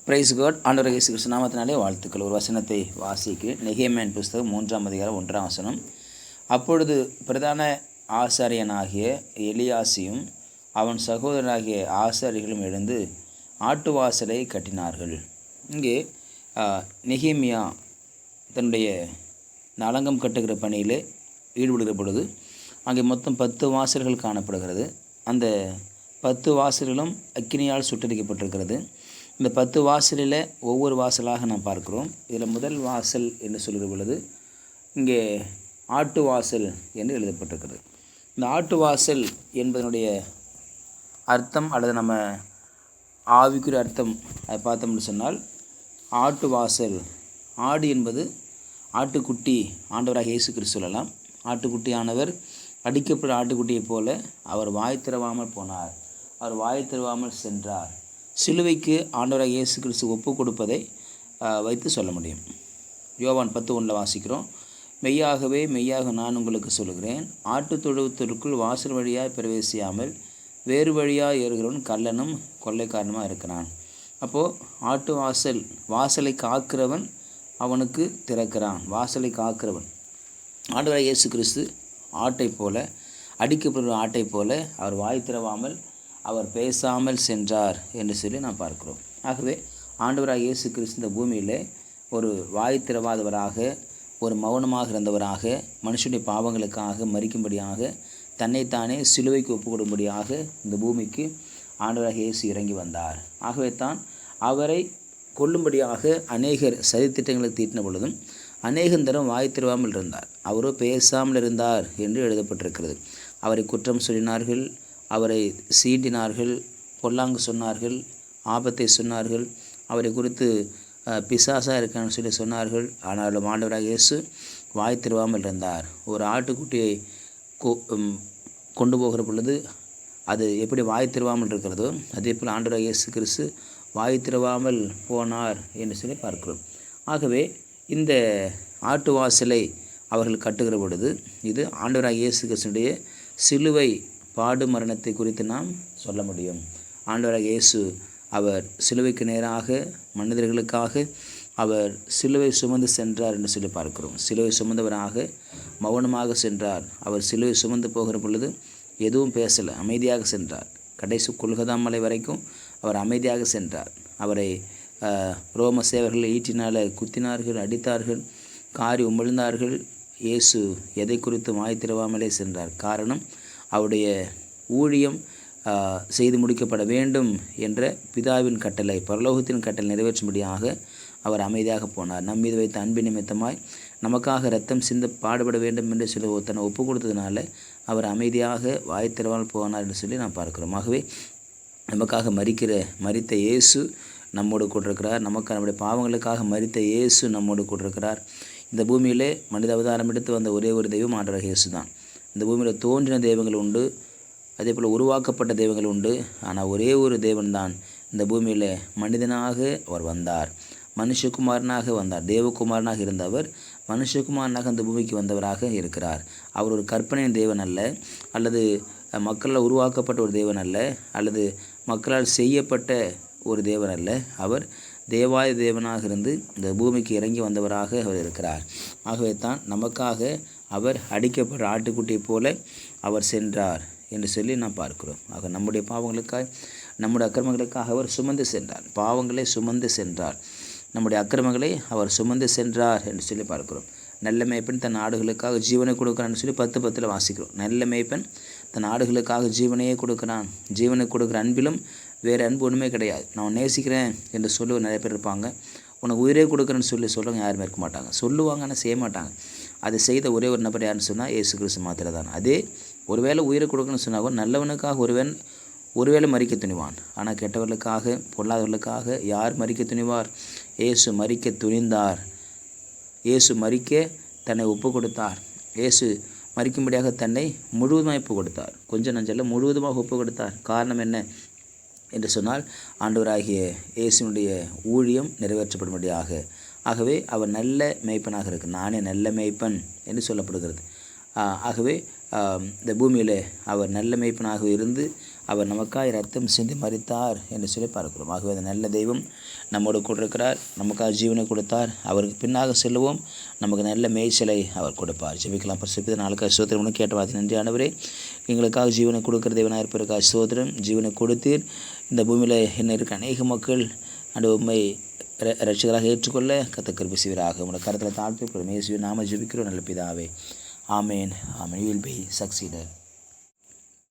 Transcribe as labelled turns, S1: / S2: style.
S1: Price God. ஆண்டவர் இயேசு கிறிஸ்து நாமத்தினாலே வாழ்த்துக்கள். ஒரு வசனத்தை வாசிக்கிறேன். நெகேமியாவின் புஸ்தகம் 3ஆம் அதிகாரம் 1ஆம் வசனம். அப்பொழுது பிரதான ஆசாரியனாகிய எலியாசியும் அவன் சகோதரனாகிய ஆசாரிகளும் எழுந்து ஆட்டுவாசலை கட்டினார்கள். இங்கே நெகேமியா தன்னுடைய அலங்கம் கட்டுகிற பணியிலே ஈடுபடுகிற பொழுது அங்கே மொத்தம் 10 வாசல்கள் காணப்படுகிறது. அந்த 10 வாசல்களும் அக்கினியால் சுட்டரிக்கப்பட்டிருக்கிறது. இந்த 10 வாசலில் ஒவ்வொரு வாசலாக நாம் பார்க்கிறோம். இதில் முதல் வாசல் என்று சொல்கிற பொழுது இங்கே ஆட்டு வாசல் என்று எழுதப்பட்டிருக்கிறது. இந்த ஆட்டு வாசல் என்பதனுடைய அர்த்தம் அல்லது நம்ம ஆவிக்குரிய அர்த்தம் அதை பார்த்தோம்னு சொன்னால், ஆட்டு வாசல், ஆடு என்பது ஆட்டுக்குட்டி, ஆண்டவராக இயேசு கிறிஸ்து சொல்லலாம். ஆட்டுக்குட்டியானவர் அடிக்கப்பட்ட ஆட்டுக்குட்டியைப் போல அவர் வாய் திறவாமல் போனார், அவர் வாய் திறவாமல் சென்றார். சிலுவைக்கு ஆண்டவராக இயேசு கிறிஸ்து ஒப்பு கொடுப்பதை வைத்து சொல்ல முடியும். யோவான் 10:1 வாசிக்கிறோம். மெய்யாகவே மெய்யாக நான் உங்களுக்கு சொல்கிறேன், ஆட்டு தொழுவத்திற்குள் வாசல் வழியாக பிரவேசியாமல் வேறு வழியாக ஏறுகிறவன் கள்ளனும் கொள்ளைக்காரனுமாக இருக்கிறான். அப்போது ஆட்டு வாசலை காக்கிறவன் அவனுக்கு திறக்கிறான். வாசலை காக்கிறவன் ஆண்டவராக இயேசு கிறிஸ்து ஆட்டை போல, அடிக்கப்படுகிற ஆட்டை போல அவர் வாய் திறவாமல் அவர் பேசாமல் சென்றார் என்று சொல்லி நாம் பார்க்கிறோம். ஆகவே ஆண்டவராக இயேசு கிறிஸ்து இந்த பூமியில் ஒரு வாய் திறவாதவராக, ஒரு மௌனமாக இருந்தவராக, மனுஷனுடைய பாவங்களுக்காக மரிக்கும்படியாக, தன்னைத்தானே சிலுவைக்கு ஒப்புக்கொடும்படியாக இந்த பூமிக்கு ஆண்டவராக இயேசு இறங்கி வந்தார். ஆகவே தான் அவரை கொல்லும்படியாக அநேகர் சதித்திட்டங்களை தீட்டின பொழுதும் அநேகந்தரம் வாய் திறவாமல் இருந்தார். அவரோ பேசாமல் இருந்தார் என்று எழுதப்பட்டிருக்கிறது. அவரை குற்றம் சொல்லினார்கள், அவரை சீண்டினார்கள், பொல்லாங்கு சொன்னார்கள், ஆபத்தை சொன்னார்கள், அவரை குறித்து பிசாசாக இருக்கான்னு சொல்லி சொன்னார்கள். ஆனாலும் ஆண்டவராக இயேசு வாய் திறவாமல் இருந்தார். ஒரு ஆட்டுக்குட்டியை கொண்டு போகிற பொழுது அது எப்படி வாய் திறவாமல் இருக்கிறதோ, அதே போல் ஆண்டவராக இயேசு கிறிஸ்து வாய் திறவாமல் போனார் என்று சொல்லி பார்க்கிறோம். ஆகவே இந்த ஆட்டு வாசலை அவர்கள் கட்டுகிற பொழுது இது ஆண்டவராக இயேசு கிறிஸ்துடைய சிலுவை பாடு மரணத்தை குறித்து நாம் சொல்ல முடியும். ஆண்டவராக இயேசு அவர் சிலுவைக்கு நேராக மனிதர்களுக்காக அவர் சிலுவை சுமந்து சென்றார் என்று சொல்லி பார்க்கிறோம். சிலுவை சுமந்தவராக மௌனமாக சென்றார். அவர் சிலுவை சுமந்து போகிற பொழுது எதுவும் பேசலை, அமைதியாக சென்றார். கடைசி கொல்கதா மலை வரைக்கும் அவர் அமைதியாக சென்றார். அவரை ரோம சேவர்கள் ஈட்டினால் குத்தினார்கள், அடித்தார்கள், காரி உமிழ்ந்தார்கள். இயேசு எதை குறித்து வாய் திறவாமலே சென்றார். காரணம், அவருடைய ஊழியம் செய்து முடிக்கப்பட வேண்டும் என்ற பிதாவின் கட்டளை, பரலோகத்தின் கட்டளை நிறைவேற்றும்படியாக அவர் அமைதியாக போனார். நம் மீது வைத்த அன்பின் நிமித்தமாய் நமக்காக இரத்தம் சிந்த பாடுபட வேண்டும் என்று சொல்லி தன்னை ஒப்பு கொடுத்ததுனால அவர் அமைதியாக வாய் திறவாமல் போனார் என்று சொல்லி நாம் பார்க்கிறோம். ஆகவே நமக்காக மரித்த இயேசு நம்மோடு கூட்டிருக்கிறார். நமக்கு நம்முடைய பாவங்களுக்காக மரித்த இயேசு நம்மோடு கூட்டிருக்கிறார். இந்த பூமியிலே மனித அவதாரம் எடுத்து வந்த ஒரே ஒரு தெய்வம் ஆண்டவராக இயேசு தான். இந்த பூமியில் தோன்றின தெய்வங்கள் உண்டு, அதே போல் உருவாக்கப்பட்ட தெய்வங்கள் உண்டு. ஆனால் ஒரே ஒரு தேவன் தான் இந்த பூமியில் மனிதனாக அவர் வந்தார், மனுஷகுமாரனாக வந்தார். தேவகுமாரனாக இருந்தவர் மனுஷகுமாரனாக அந்த பூமிக்கு வந்தவராக இருக்கிறார். அவர் ஒரு கற்பனையின் தேவன் அல்ல, அல்லது மக்களால் உருவாக்கப்பட்ட ஒரு தேவன் அல்ல, அல்லது மக்களால் செய்யப்பட்ட ஒரு தேவன் அல்ல. அவர் தேவாய தேவனாக இருந்து இந்த பூமிக்கு இறங்கி வந்தவராக அவர் இருக்கிறார். ஆகவே தான் நமக்காக அவர் அடிக்கப்பட்ட ஆட்டுக்குட்டியை போல அவர் சென்றார் என்று சொல்லி நாம் பார்க்கிறோம். ஆக நம்முடைய பாவங்களுக்காக, நம்முடைய அக்கிரமங்களுக்காக அவர் சுமந்து சென்றார். பாவங்களை சுமந்து சென்றார், நம்முடைய அக்கிரமங்களை அவர் சுமந்து சென்றார் என்று சொல்லி பார்க்கிறோம். நல்ல மேய்ப்பன் தன் ஆடுகளுக்காக ஜீவனை கொடுக்குறான்னு சொல்லி 10:10 வாசிக்கிறோம். நல்ல மேய்ப்பன் தன் ஆடுகளுக்காக ஜீவனையே கொடுக்குறான். ஜீவனை கொடுக்குற அன்பிலும் வேறு அன்பு ஒன்றுமே கிடையாது. நான் நேசிக்கிறேன் என்று சொல்லுவ நிறைய பேர் இருப்பாங்க. உனக்கு உயிரே கொடுக்குறேன்னு சொல்லுவாங்க, யாருமே இருக்க மாட்டாங்க. சொல்லுவாங்க, ஆனால் செய்ய மாட்டாங்க. அதை செய்த ஒரே ஒரு நபர் யாருன்னு சொன்னால் இயேசு கிறிஸ்து மாத்திரம் தான். அதே ஒருவேளை உயிரை கொடுக்கணும்னு சொன்னாலும் நல்லவனுக்காக ஒருவேளை மரிக்க துணிவான். ஆனால் கெட்டவர்களுக்காக, பொல்லாதவர்களுக்காக யார் மரிக்க துணிவார்? இயேசு மரிக்க துணிந்தார். இயேசு மரிக்க தன்னை ஒப்பு கொடுத்தார். இயேசு மரிக்கும்படியாக தன்னை முழுவதுமாக ஒப்பு கொடுத்தார். கொஞ்சம் நஞ்சல்ல, முழுவதுமாக ஒப்பு கொடுத்தார். காரணம் என்ன என்று சொன்னால், ஆண்டவராகிய இயேசுனுடைய ஊழியம் நிறைவேற்றப்படும்படியாக. ஆகவே அவர் நல்ல மேய்ப்பனாக இருக்கிறார். நானே நல்ல மேய்ப்பன் என்று சொல்லப்படுகிறது. ஆகவே இந்த பூமியில் அவர் நல்ல மேய்ப்பனாக இருந்து அவர் நமக்காய் ரத்தம் சிந்தி மரித்தார் என்று சொல்லி பார்க்கிறோம். ஆகவே அந்த நல்ல தெய்வம் நம்மோடு கூட இருக்கிறார், நமக்காக ஜீவனை கொடுத்தார். அவருக்கு பின்னாக செல்லுவோம், நமக்கு நல்ல மேய்ச்சலை அவர் கொடுப்பார். ஜெபிக்கலாம். பரிசுத்த நாளுக்காக ஸ்தோத்திரம். கேட்ட வார்த்தை நன்றி ஆண்டவரே, எங்களுக்காக ஜீவனை கொடுக்கிற தேவனாக இருப்பதற்காக ஸ்தோத்திரம். ஜீவனை கொடுத்தீர். இந்த பூமியில் என்ன இருக்க அநேக மக்கள் அந்த உண்மை ரட்சகராக ஏற்றுக்கொள்ள கர்த்தர் கிருபை செய்வீராக. உங்களோட கருத்தில் தாழ்த்து இயேசுவின் நாம ஜெபிக்கிறோம் நல்ல பிதாவே. ஆமேன். ஆமேன். You will be succeeded.